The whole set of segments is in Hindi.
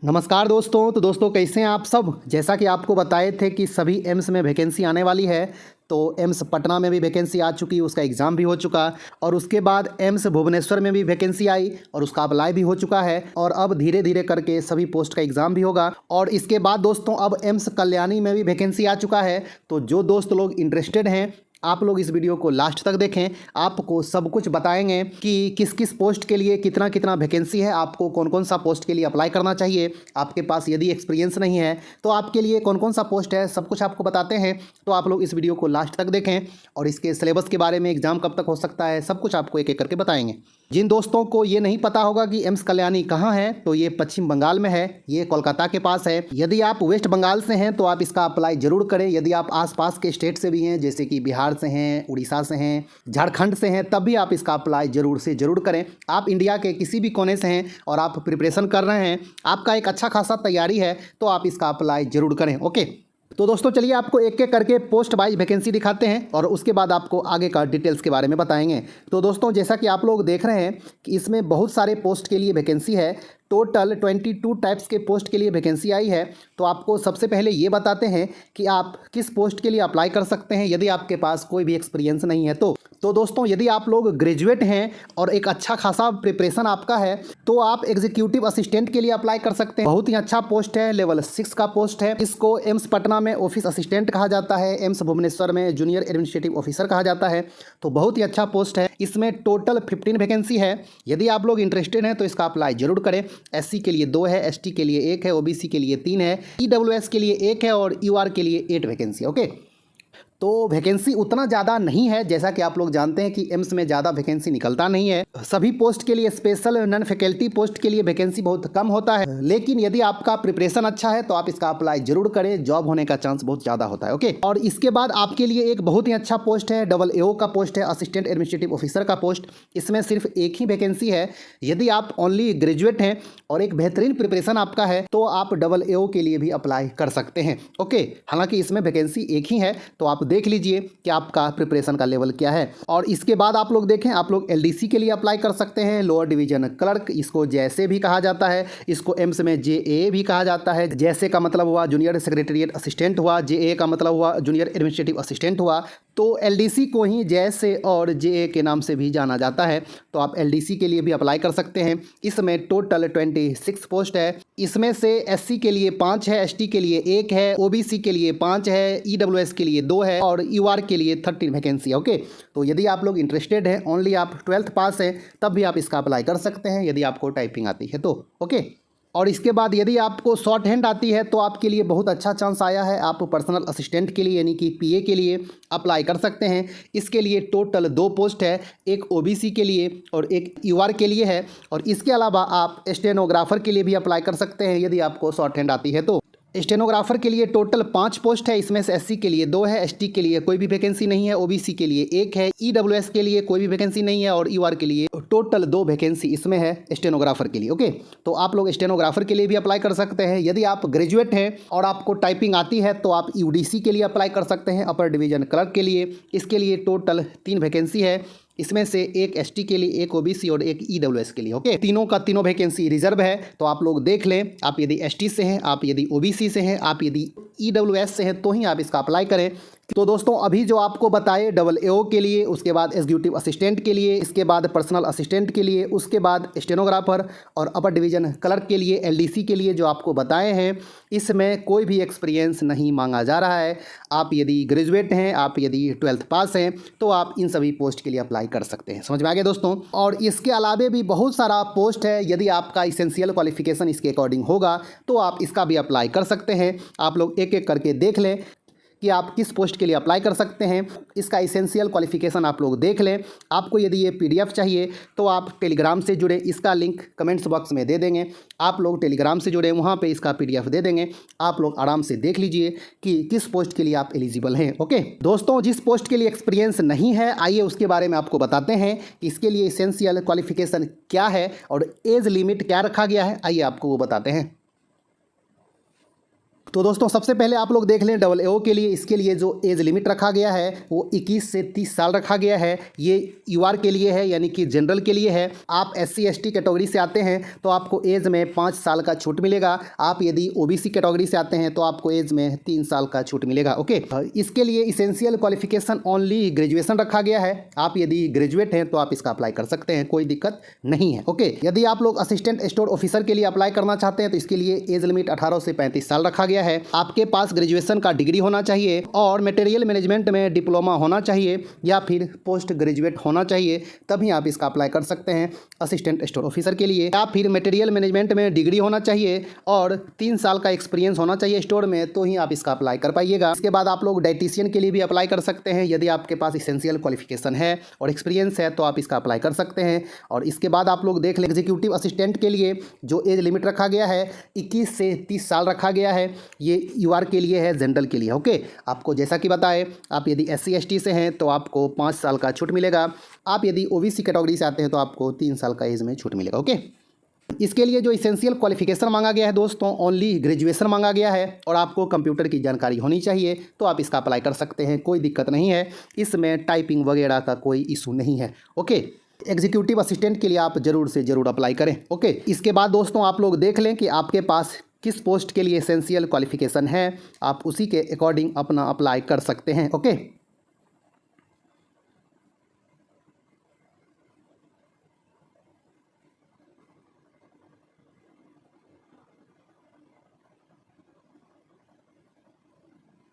नमस्कार दोस्तों। तो दोस्तों कैसे हैं आप सब। जैसा कि आपको बताए थे कि सभी एम्स में वैकेंसी आने वाली है, तो एम्स पटना में भी वैकेंसी आ चुकी, उसका एग्ज़ाम भी हो चुका और उसके बाद एम्स भुवनेश्वर में भी वैकेंसी आई और उसका अप्लाई भी हो चुका है और अब धीरे धीरे करके सभी पोस्ट का एग्ज़ाम भी होगा। और इसके बाद दोस्तों अब एम्स कल्याणी में भी वैकेंसी आ चुका है। तो जो दोस्त लोग इंटरेस्टेड हैं, आप लोग इस वीडियो को लास्ट तक देखें। आपको सब कुछ बताएंगे कि किस किस पोस्ट के लिए कितना कितना वैकेंसी है, आपको कौन कौन सा पोस्ट के लिए अप्लाई करना चाहिए, आपके पास यदि एक्सपीरियंस नहीं है तो आपके लिए कौन कौन सा पोस्ट है, सब कुछ आपको बताते हैं। तो आप लोग इस वीडियो को लास्ट तक देखें और इसके सिलेबस के बारे में, एग्जाम कब तक हो सकता है, सब कुछ आपको एक एक करके बताएंगे। जिन दोस्तों को ये नहीं पता होगा कि एम्स कल्याणी कहाँ है, तो ये पश्चिम बंगाल में है, ये कोलकाता के पास है। यदि आप वेस्ट बंगाल से हैं तो आप इसका अप्लाई जरूर करें। यदि आप आसपास के स्टेट से भी हैं, जैसे कि बिहार से हैं, उड़ीसा से हैं, झारखंड से हैं, तब भी आप इसका अप्लाई जरूर से जरूर करें। आप इंडिया के किसी भी कोने से हैं और आप प्रिपरेशन कर रहे हैं, आपका एक अच्छा खासा तैयारी है, तो आप इसका अप्लाई जरूर करें। ओके, तो दोस्तों चलिए आपको एक एक करके पोस्ट वाइज वैकेंसी दिखाते हैं और उसके बाद आपको आगे का डिटेल्स के बारे में बताएंगे। तो दोस्तों जैसा कि आप लोग देख रहे हैं कि इसमें बहुत सारे पोस्ट के लिए वैकेंसी है। टोटल 22 टाइप्स के पोस्ट के लिए वैकेंसी आई है। तो आपको सबसे पहले ये बताते हैं कि आप किस पोस्ट के लिए अप्लाई कर सकते हैं यदि आपके पास कोई भी एक्सपीरियंस नहीं है। तो दोस्तों यदि आप लोग ग्रेजुएट हैं और एक अच्छा खासा प्रिपरेशन आपका है तो आप एग्जीक्यूटिव असिस्टेंट के लिए अप्लाई कर सकते हैं। बहुत ही अच्छा पोस्ट है, लेवल 6 का पोस्ट है। इसको एम्स पटना में ऑफिस असिस्टेंट कहा जाता है, एम्स भुवनेश्वर में जूनियर एडमिनिस्ट्रेटिव ऑफिसर कहा जाता है। तो बहुत ही अच्छा पोस्ट है। इसमें टोटल 15 वैकेंसी है। यदि आप लोग इंटरेस्टेड हैं तो इसका अप्लाई जरूर करें। एससी के लिए 2 है, एसटी के लिए 1 है, ओबीसी के लिए 3 है, ईडब्ल्यूएस के लिए 1 है और यूआर के लिए 8 वैकेंसी। ओके, तो वैकेंसी उतना ज़्यादा नहीं है। जैसा कि आप लोग जानते हैं कि एम्स में ज़्यादा वैकेंसी निकलता नहीं है। सभी पोस्ट के लिए, स्पेशल नॉन फैकल्टी पोस्ट के लिए वैकेंसी बहुत कम होता है। लेकिन यदि आपका प्रिपरेशन अच्छा है तो आप इसका अप्लाई जरूर करें, जॉब होने का चांस बहुत ज़्यादा होता है। ओके, और इसके बाद आपके लिए एक बहुत ही अच्छा पोस्ट है, AAO का पोस्ट है, असिस्टेंट एडमिनिस्ट्रेटिव ऑफिसर का पोस्ट। इसमें सिर्फ एक ही वैकेंसी है। यदि आप ओनली ग्रेजुएट हैं और एक बेहतरीन प्रिपरेशन आपका है तो आप AAO के लिए भी अप्लाई कर सकते हैं। ओके, हालांकि इसमें वैकेंसी एक ही है, तो आप देख लीजिए कि आपका प्रिपरेशन का लेवल क्या है। और इसके बाद आप लोग देखें, आप लोग LDC के लिए अप्लाई कर सकते हैं, लोअर डिवीजन क्लर्क, इसको जैसे भी कहा जाता है। इसको एम्स में JA भी कहा जाता है। जैसे का मतलब हुआ जूनियर सेक्रेटरीट असिस्टेंट हुआ, JA का मतलब हुआ जूनियर एडमिनिस्ट्रेटिव असिस्टेंट हुआ। तो LDC को ही जैसे और JA के नाम से भी जाना जाता है। तो आप LDC के लिए भी अप्लाई कर सकते हैं। इसमें टोटल 26 पोस्ट है। इसमें से SC के लिए 5 है, ST के लिए 1 है, OBC के लिए 5 है, EWS के लिए 2 है और UR के लिए 13 वैकेंसी है। ओके, तो यदि आप लोग इंटरेस्टेड हैं, ओनली आप 12th पास हैं, तब भी आप इसका अप्लाई कर सकते हैं यदि आपको टाइपिंग आती है तो। ओके, और इसके बाद यदि आपको शॉर्ट हैंड आती है तो आपके लिए बहुत अच्छा चांस आया है। आप पर्सनल असिस्टेंट के लिए यानी कि PA के लिए अप्लाई कर सकते हैं। इसके लिए टोटल 2 पोस्ट है, एक OBC के लिए और एक UR के लिए है। और इसके अलावा आप स्टेनोग्राफर के लिए भी अप्लाई कर सकते हैं यदि आपको शॉर्ट हैंड आती है तो। स्टेनोग्राफर के लिए टोटल 5 पोस्ट है। इसमें से SC के लिए 2 है, ST के लिए कोई भी वैकेंसी नहीं है, OBC के लिए 1 है, EWS के लिए कोई भी वैकेंसी नहीं है और UR के लिए टोटल 2 वैकेंसी इसमें है स्टेनोग्राफर के लिए। ओके, तो आप लोग स्टेनोग्राफर के लिए भी अप्लाई कर सकते हैं। यदि आप ग्रेजुएट हैं और आपको टाइपिंग आती है तो आप UDC के लिए अप्लाई कर सकते हैं, अपर डिवीजन क्लर्क के लिए। इसके लिए टोटल 3 वैकेंसी है। इसमें से एक ST के लिए, एक OBC और एक EWS के लिए। ओके, तीनों का तीनों वैकेंसी रिजर्व है। तो आप लोग देख लें, आप यदि ST से हैं, आप यदि OBC से हैं, आप यदि EWS से हैं तो ही आप इसका अप्लाई करें। तो दोस्तों अभी जो आपको बताए AAO के लिए, उसके बाद एग्जीक्यूटिव असिस्टेंट के लिए, इसके बाद पर्सनल असिस्टेंट के लिए, उसके बाद स्टेनोग्राफर और अपर डिवीजन क्लर्क के लिए, LDC के लिए जो आपको बताए हैं, इसमें कोई भी एक्सपीरियंस नहीं मांगा जा रहा है। आप यदि ग्रेजुएट हैं, आप यदि 12th पास हैं तो आप इन सभी पोस्ट के लिए अप्लाई कर सकते हैं। समझ में आ गया दोस्तों। और इसके अलावा भी बहुत सारा पोस्ट है। यदि आपका इसेंशियल क्वालिफिकेशन इसके अकॉर्डिंग होगा तो आप इसका भी अप्लाई कर सकते हैं। आप लोग एक एक करके देख लें कि आप किस पोस्ट के लिए अप्लाई कर सकते हैं। इसका इसेंशियल क्वालिफिकेशन आप लोग देख लें। आपको यदि ये PDF चाहिए तो आप टेलीग्राम से जुड़े, इसका लिंक कमेंट्स बॉक्स में दे देंगे। आप लोग टेलीग्राम से जुड़े, वहाँ पे इसका PDF दे देंगे। आप लोग आराम से देख लीजिए कि किस पोस्ट के लिए आप एलिजिबल हैं। ओके दोस्तों, जिस पोस्ट के लिए एक्सपीरियंस नहीं है, आइए उसके बारे में आपको बताते हैं कि इसके लिए इसेंशियल क्वालिफिकेशन क्या है और एज लिमिट क्या रखा गया है। आइए आपको वो बताते हैं। तो दोस्तों सबसे पहले आप लोग देख लें AA के लिए, इसके लिए जो एज लिमिट रखा गया है वो 21 से 30 साल रखा गया है। ये UR के लिए है, यानी कि जनरल के लिए है। आप SC ST कैटेगरी से आते हैं तो आपको एज में 5 साल का छूट मिलेगा। आप यदि OBC कैटेगरी से आते हैं तो आपको एज में 3 साल का छूट मिलेगा। ओके, इसके लिए इसेंशियल क्वालिफिकेशन ओनली ग्रेजुएशन रखा गया है। आप यदि ग्रेजुएट हैं तो आप इसका अप्लाई कर सकते हैं, कोई दिक्कत नहीं है। ओके, यदि आप लोग असिस्टेंट स्टोर ऑफिसर के लिए अप्लाई करना चाहते हैं तो इसके लिए एज लिमिट 18 से 35 साल रखा गया है। आपके पास ग्रेजुएशन का डिग्री होना चाहिए और मटेरियल मैनेजमेंट में डिप्लोमा होना चाहिए या फिर पोस्ट ग्रेजुएट होना चाहिए, तभी आप इसका अप्लाई कर सकते हैं असिस्टेंट स्टोर ऑफिसर के लिए। या फिर मटेरियल मैनेजमेंट में डिग्री होना चाहिए और 3 साल का एक्सपीरियंस होना चाहिए स्टोर में, तो ही आप इसका अप्लाई कर पाइएगा। इसके बाद आप लोग डाइटिशियन के लिए भी अप्लाई कर सकते हैं। यदि आपके पास इसेंशियल क्वालिफिकेशन है और एक्सपीरियंस है तो आप इसका अप्लाई कर सकते हैं। और इसके बाद आप लोग देख लें एग्जीक्यूटिव असिस्टेंट के लिए जो एज लिमिट रखा गया है 21 से 30 साल रखा गया है। ये UR के लिए है, जनरल के लिए। ओके, आपको जैसा कि बताए, आप यदि SC ST से हैं तो आपको 5 साल का छूट मिलेगा। आप यदि OBC कैटेगरी से आते हैं तो आपको 3 साल का एज में छूट मिलेगा। ओके, इसके लिए जो इसेंशियल क्वालिफिकेशन मांगा गया है दोस्तों, ओनली ग्रेजुएशन मांगा गया है और आपको कंप्यूटर की जानकारी होनी चाहिए, तो आप इसका अप्लाई कर सकते हैं, कोई दिक्कत नहीं है। इसमें टाइपिंग वगैरह का कोई इशू नहीं है। ओके, एग्जीक्यूटिव असिस्टेंट के लिए आप जरूर से जरूर अप्लाई करें। ओके, इसके बाद दोस्तों आप लोग देख लें कि आपके पास किस पोस्ट के लिए एसेंशियल क्वालिफिकेशन है, आप उसी के अकॉर्डिंग अपना अप्लाई कर सकते हैं। ओके,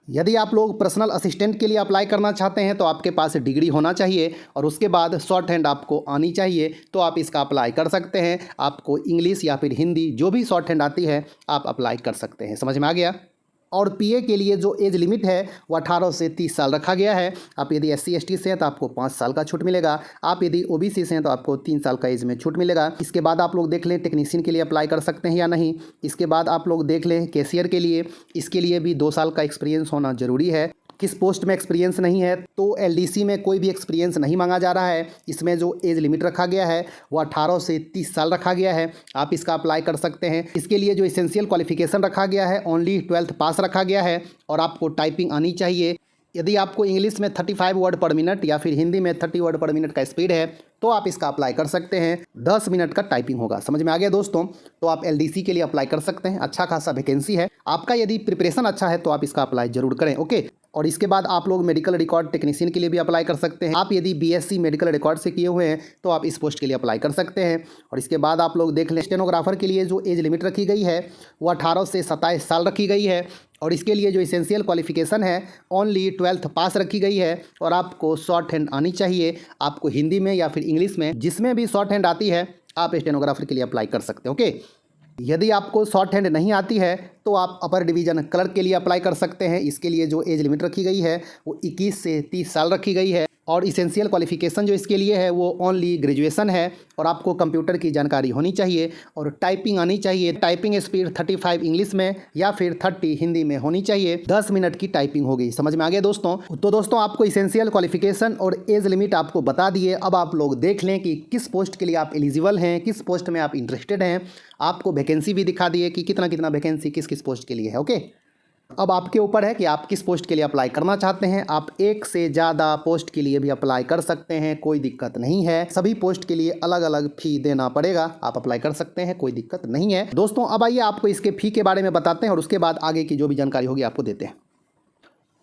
यदि आप लोग पर्सनल असिस्टेंट के लिए अप्लाई करना चाहते हैं तो आपके पास डिग्री होना चाहिए और उसके बाद शॉर्ट हैंड आपको आनी चाहिए, तो आप इसका अप्लाई कर सकते हैं। आपको इंग्लिश या फिर हिंदी जो भी शॉर्ट हैंड आती है आप अप्लाई कर सकते हैं। समझ में आ गया। और PA के लिए जो एज लिमिट है वो 18 से 30 साल रखा गया है। आप यदि SC ST से हैं तो आपको 5 साल का छूट मिलेगा। आप यदि OBC से हैं तो आपको 3 साल का एज में छूट मिलेगा। इसके बाद आप लोग देख लें टेक्नीशियन के लिए अप्लाई कर सकते हैं या नहीं। इसके बाद आप लोग देख लें कैशियर के लिए, इसके लिए भी 2 साल का एक्सपीरियंस होना ज़रूरी है। किस पोस्ट में एक्सपीरियंस नहीं है तो LDC में कोई भी एक्सपीरियंस नहीं मांगा जा रहा है। इसमें जो एज लिमिट रखा गया है वो 18 से 30 साल रखा गया है। आप इसका अप्लाई कर सकते हैं। इसके लिए जो इसेंशियल क्वालिफिकेशन रखा गया है ओनली 12th पास रखा गया है और आपको टाइपिंग आनी चाहिए। यदि आपको इंग्लिश में 35 वर्ड पर मिनट या फिर हिंदी में 30 वर्ड पर मिनट का स्पीड है तो आप इसका अप्लाई कर सकते हैं। 10 मिनट का टाइपिंग होगा। समझ में आ गया दोस्तों। तो आप LDC के लिए अप्लाई कर सकते हैं। अच्छा खासा वैकेंसी है। आपका यदि प्रिपरेशन अच्छा है तो आप इसका अप्लाई जरूर करें। ओके, और इसके बाद आप लोग मेडिकल रिकॉर्ड टेक्नीशियन के लिए भी अप्लाई कर सकते हैं। आप यदि BSc मेडिकल रिकॉर्ड से किए हुए हैं तो आप इस पोस्ट के लिए अप्लाई कर सकते हैं। और इसके बाद आप लोग देख लें स्टेनोग्राफर के लिए जो एज लिमिट रखी गई है वो 18 से 27 साल रखी गई है और इसके लिए जो इसेंशियल क्वालिफिकेशन है ओनली 12th पास रखी गई है और आपको शॉर्ट हैंड आनी चाहिए। आपको हिंदी में या फिर इंग्लिश में जिसमें भी शॉर्ट हैंड आती है आप स्टेनोग्राफर के लिए अप्लाई कर सकते हैं। ओके, यदि आपको शॉर्ट हैंड नहीं आती है तो आप अपर डिवीज़न क्लर्क के लिए अप्लाई कर सकते हैं। इसके लिए जो एज लिमिट रखी गई है वो 21 से 30 साल रखी गई है और इसेंशियल क्वालिफिकेशन जो इसके लिए है वो ओनली ग्रेजुएशन है और आपको कंप्यूटर की जानकारी होनी चाहिए और टाइपिंग आनी चाहिए। टाइपिंग स्पीड 35 इंग्लिश में या फिर 30 हिंदी में होनी चाहिए। 10 मिनट की टाइपिंग होगी। समझ में आ गया दोस्तों। तो दोस्तों आपको इसेंशियल क्वालिफिकेशन और एज लिमिट आपको बता दिए। अब आप लोग देख लें कि किस पोस्ट के लिए आप एलिजिबल हैं, किस पोस्ट में आप इंटरेस्टेड हैं। आपको वैकेंसी भी दिखा दिए कि कितना कितना वैकेंसी किस किस पोस्ट के लिए है। ओके, अब आपके ऊपर है कि आप किस पोस्ट के लिए अप्लाई करना चाहते हैं। आप एक से ज़्यादा पोस्ट के लिए भी अप्लाई कर सकते हैं, कोई दिक्कत नहीं है। सभी पोस्ट के लिए अलग अलग फ़ी देना पड़ेगा। आप अप्लाई कर सकते हैं, कोई दिक्कत नहीं है दोस्तों। अब आइए आपको इसके फ़ी के बारे में बताते हैं और उसके बाद आगे की जो भी जानकारी होगी आपको देते हैं।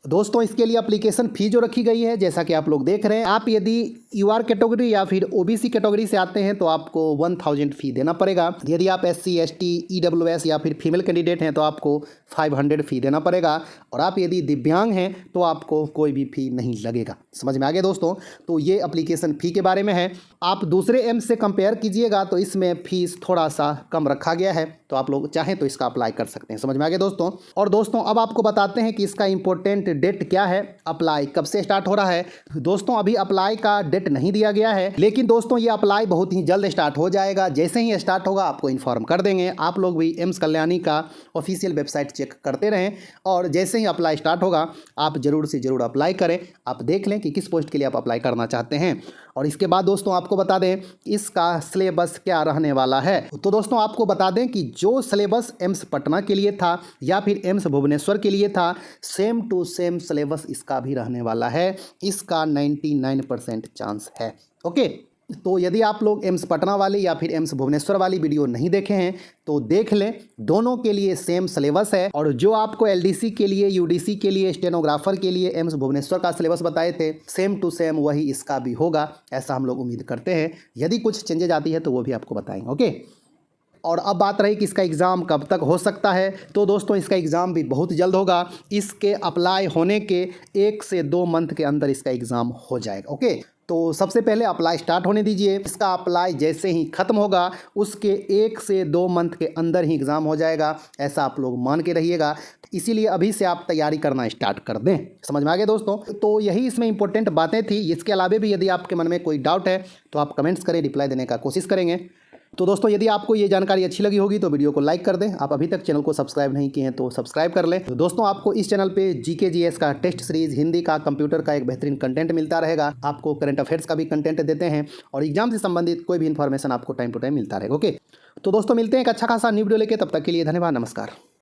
दोस्तों इसके लिए एप्लीकेशन फ़ी जो रखी गई है जैसा कि आप लोग देख रहे हैं, आप यदि UR कैटेगरी या फिर OBC कैटेगरी से आते हैं तो आपको 1000 फ़ी देना पड़ेगा। यदि आप SC ST EWS या फिर फीमेल कैंडिडेट हैं तो आपको 500 फ़ी देना पड़ेगा और आप यदि दिव्यांग हैं तो आपको कोई भी फ़ी नहीं लगेगा। समझ में आ गया दोस्तों। तो ये एप्लीकेशन फ़ी के बारे में है। आप दूसरे एम्स से कंपेयर कीजिएगा तो इसमें फ़ीस थोड़ा सा कम रखा गया है, तो आप लोग चाहें तो इसका अप्लाई कर सकते हैं। समझ में आ गया दोस्तों। और दोस्तों अब आपको बताते हैं कि इसका इंपॉर्टेंट डेट क्या है, अप्लाई कब से स्टार्ट हो रहा है। दोस्तों अभी अप्लाई का डेट नहीं दिया गया है, लेकिन दोस्तों ये अप्लाई बहुत ही जल्द स्टार्ट हो जाएगा। जैसे ही स्टार्ट होगा आपको इन्फॉर्म कर देंगे। आप लोग भी एम्स कल्याणी का ऑफिशियल वेबसाइट चेक करते रहें और जैसे ही अप्लाई स्टार्ट होगा आप जरूर से जरूर अप्लाई करें। आप देख लें कि किस पोस्ट के लिए आप अप्लाई करना चाहते हैं। और इसके बाद दोस्तों आपको बता दें इसका सिलेबस क्या रहने वाला है। तो दोस्तों आपको बता दें कि जो सिलेबस एम्स पटना के लिए था या फिर एम्स भुवनेश्वर के लिए था, सेम टू सेम सिलेबस इसका भी रहने वाला है। इसका 99% चांस है। ओके, तो यदि आप लोग एम्स पटना वाली या फिर एम्स भुवनेश्वर वाली वीडियो नहीं देखे हैं तो देख लें, दोनों के लिए सेम सिलेबस है। और जो आपको एलडीसी के लिए, यूडीसी के लिए, स्टेनोग्राफर के लिए एम्स भुवनेश्वर का सिलेबस बताए थे, सेम टू सेम वही इसका भी होगा, ऐसा हम लोग उम्मीद करते हैं। यदि कुछ चेंजेज आती है तो वो भी आपको बताएंगे। ओके, और अब बात रही कि इसका एग्ज़ाम कब तक हो सकता है, तो दोस्तों इसका एग्ज़ाम भी बहुत जल्द होगा। इसके अप्लाई होने के 1 से 2 मंथ के अंदर इसका एग्ज़ाम हो जाएगा। ओके, तो सबसे पहले अप्लाई स्टार्ट होने दीजिए। इसका अप्लाई जैसे ही ख़त्म होगा उसके 1 से 2 मंथ के अंदर ही एग्ज़ाम हो जाएगा, ऐसा आप लोग मान के रहिएगा। इसीलिए अभी से आप तैयारी करना स्टार्ट कर दें। समझ में आ गया दोस्तों? तो यही इसमें इंपॉर्टेंट बातें थी। इसके अलावा भी यदि आपके मन में कोई डाउट है तो आप कमेंट्स करें, रिप्लाई देने का कोशिश करेंगे। तो दोस्तों यदि आपको ये जानकारी अच्छी लगी होगी तो वीडियो को लाइक कर दें। आप अभी तक चैनल को सब्सक्राइब नहीं किए हैं तो सब्सक्राइब कर लें। तो दोस्तों आपको इस चैनल पे जीके जीएस का टेस्ट सीरीज, हिंदी का, कंप्यूटर का एक बेहतरीन कंटेंट मिलता रहेगा। आपको करंट अफेयर्स का भी कंटेंट देते हैं और एग्जाम से संबंधित कोई भी इन्फॉर्मेशन आपको टाइम टू टाइम मिलता रहेगा। ओके, तो दोस्तों मिलते हैं एक अच्छा खासा न्यू वीडियो लेके, तब तक के लिए धन्यवाद, नमस्कार।